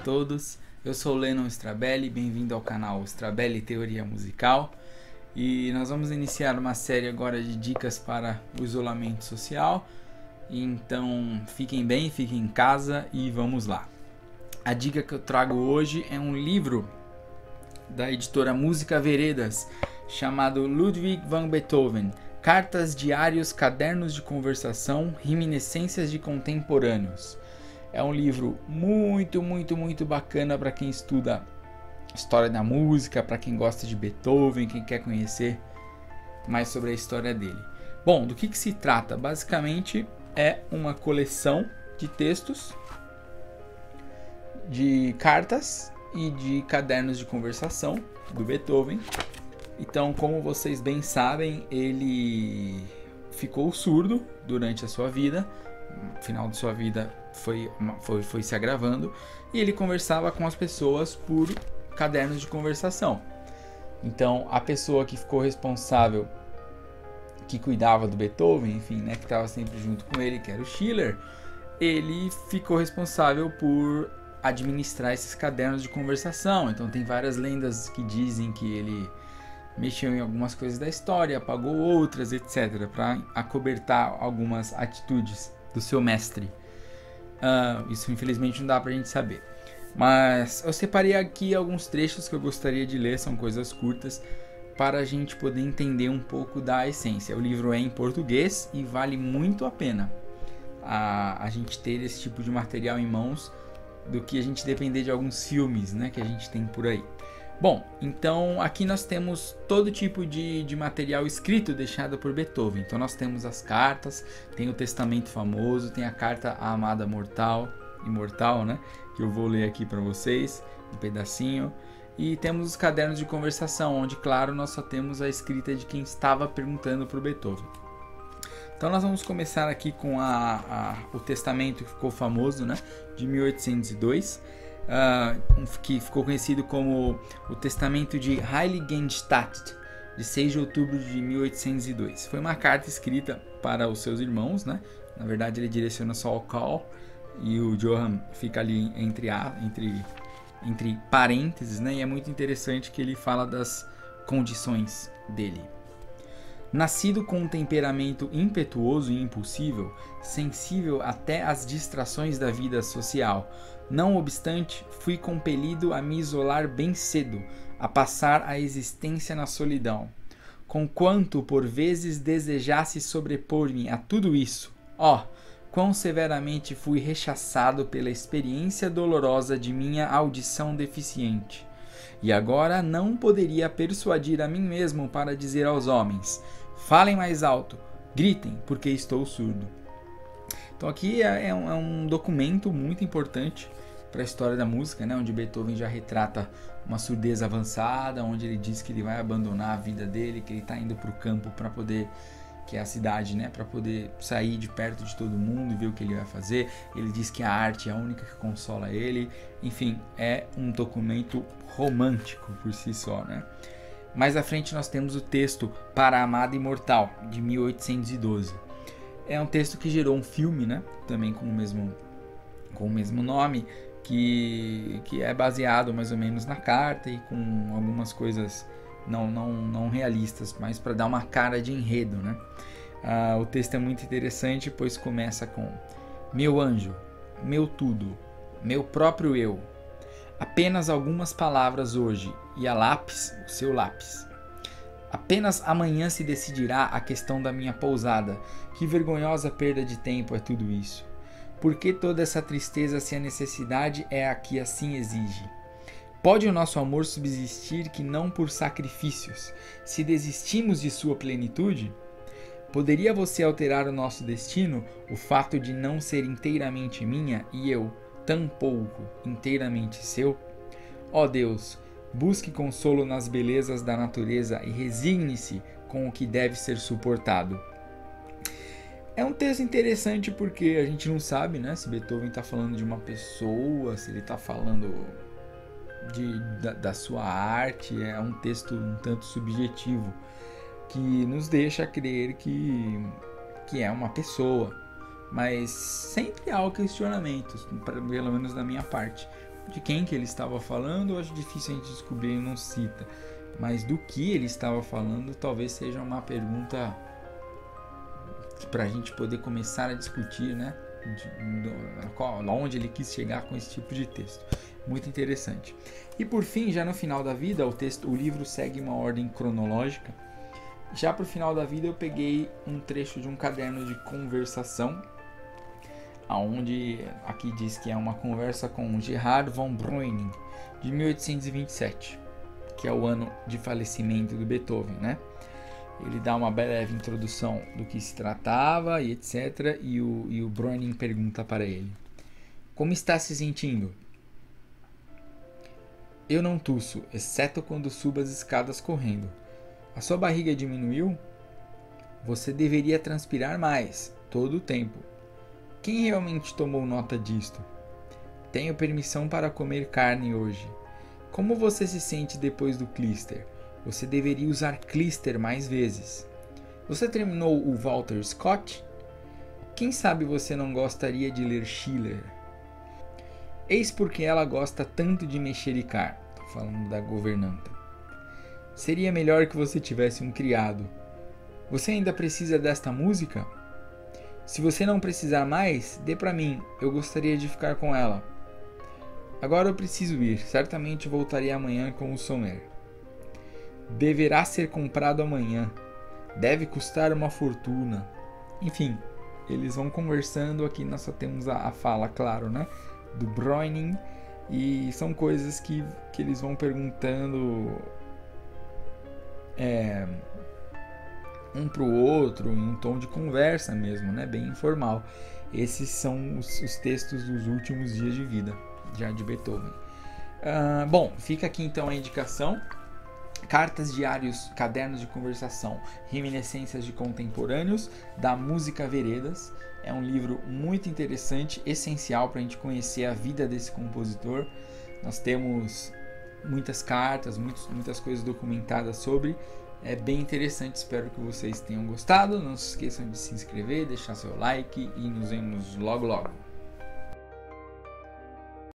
todos, eu sou o Lennon Strabelli, bem-vindo ao canal Strabelli Teoria Musical. E nós vamos iniciar uma série agora de dicas para o isolamento social. Então fiquem bem, fiquem em casa e vamos lá. A dica que eu trago hoje é um livro da editora Música Veredas, chamado Ludwig van Beethoven, Cartas, Diários, Cadernos de Conversação, Reminiscências de Contemporâneos. É um livro muito bacana para quem estuda história da música, para quem gosta de Beethoven, quem quer conhecer mais sobre a história dele. Bom, do que se trata? Basicamente é uma coleção de textos, de cartas e de cadernos de conversação do Beethoven. Então, como vocês bem sabem, ele ficou surdo durante a sua vida. No final de sua vida foi se agravando, e ele conversava com as pessoas por cadernos de conversação. Então, a pessoa que ficou responsável, que cuidava do Beethoven, enfim, né, que estava sempre junto com ele, que era o Schiller, ele ficou responsável por administrar esses cadernos de conversação. Então, tem várias lendas que dizem que ele mexeu em algumas coisas da história, apagou outras, etc., para acobertar algumas atitudes do seu mestre. Isso infelizmente não dá pra gente saber, mas eu separei aqui alguns trechos que eu gostaria de ler. São coisas curtas para a gente poder entender um pouco da essência. O livro é em português e vale muito a pena a gente ter esse tipo de material em mãos, do que a gente depender de alguns filmes, né, que a gente tem por aí. Bom, então aqui nós temos todo tipo de material escrito deixado por Beethoven. Então nós temos as cartas, tem o testamento famoso, tem a carta à amada imortal, né? Que eu vou ler aqui para vocês, um pedacinho. E temos os cadernos de conversação, onde, claro, nós só temos a escrita de quem estava perguntando para o Beethoven. Então nós vamos começar aqui com o testamento que ficou famoso, né? De 1802. Que ficou conhecido como o Testamento de Heiligenstadt, de 6 de outubro de 1802. Foi uma carta escrita para os seus irmãos, né? Na verdade, ele direciona só ao Karl, e o Johann fica ali entre parênteses, né? E é muito interessante que ele fala das condições dele. Nascido com um temperamento impetuoso e impulsivo, sensível até às distrações da vida social, não obstante, fui compelido a me isolar bem cedo, a passar a existência na solidão. Conquanto por vezes desejasse sobrepor-me a tudo isso, quão severamente fui rechaçado pela experiência dolorosa de minha audição deficiente. E agora não poderia persuadir a mim mesmo para dizer aos homens: falem mais alto, gritem, porque estou surdo. Então aqui é um documento muito importante para a história da música, né? Onde Beethoven já retrata uma surdez avançada, onde ele diz que ele vai abandonar a vida dele, que ele está indo para o campo para poder, que é a cidade, né? Para poder sair de perto de todo mundo e ver o que ele vai fazer. Ele diz que a arte é a única que consola ele. Enfim, é um documento romântico por si só, né? Mais à frente nós temos o texto Para a Amada Imortal, de 1812. É um texto que gerou um filme, né? Também com o mesmo nome, que é baseado mais ou menos na carta e com algumas coisas não realistas, mas para dar uma cara de enredo, né? O texto é muito interessante, pois começa com: meu anjo, meu tudo, meu próprio eu. Apenas algumas palavras hoje, e a lápis, o seu lápis. Apenas amanhã se decidirá a questão da minha pousada. Que vergonhosa perda de tempo é tudo isso. Por que toda essa tristeza, se a necessidade é a que assim exige? Pode o nosso amor subsistir que não por sacrifícios, se desistimos de sua plenitude? Poderia você alterar o nosso destino, o fato de não ser inteiramente minha e eu, tampouco, inteiramente seu? Ó Deus, busque consolo nas belezas da natureza e resigne-se com o que deve ser suportado. É um texto interessante porque a gente não sabe, né, se Beethoven está falando de uma pessoa, se ele está falando da sua arte. É um texto um tanto subjetivo, que nos deixa crer que é uma pessoa, mas sempre há questionamentos, pelo menos da minha parte. De quem que ele estava falando, eu acho difícil a gente descobrir, ele não cita. Mas do que ele estava falando, talvez seja uma pergunta para a gente poder começar a discutir, né? Onde ele quis chegar com esse tipo de texto. Muito interessante. E por fim, já no final da vida, o livro segue uma ordem cronológica. Já para o final da vida, eu peguei um trecho de um caderno de conversação, onde aqui diz que é uma conversa com Gerhard von Breuning, de 1827, que é o ano de falecimento do Beethoven, né? Ele dá uma breve introdução do que se tratava e etc. E o Breuning pergunta para ele: como está se sentindo? Eu não tuço, exceto quando subo as escadas correndo. A sua barriga diminuiu? Você deveria transpirar mais, todo o tempo. Quem realmente tomou nota disto? Tenho permissão para comer carne hoje. Como você se sente depois do Clijster? Você deveria usar Clijster mais vezes. Você terminou o Walter Scott? Quem sabe você não gostaria de ler Schiller? Eis porque ela gosta tanto de mexericar. Estou falando da governanta. Seria melhor que você tivesse um criado. Você ainda precisa desta música? Se você não precisar mais, dê para mim. Eu gostaria de ficar com ela. Agora eu preciso ir. Certamente voltarei amanhã com o Sommer. Deverá ser comprado amanhã. Deve custar uma fortuna. Enfim, eles vão conversando. Aqui nós só temos a fala, claro, né? Do Breuning. E são coisas que eles vão perguntando um pro outro, em um tom de conversa mesmo, né? Bem informal. Esses são os textos dos últimos dias de vida, já de Beethoven. Bom, fica aqui então a indicação. Cartas, diários, cadernos de conversação, reminiscências de contemporâneos, da Música Veredas. É um livro muito interessante, essencial para a gente conhecer a vida desse compositor. Nós temos muitas cartas, muitas coisas documentadas sobre. É bem interessante, espero que vocês tenham gostado. Não se esqueçam de se inscrever, deixar seu like e nos vemos logo logo.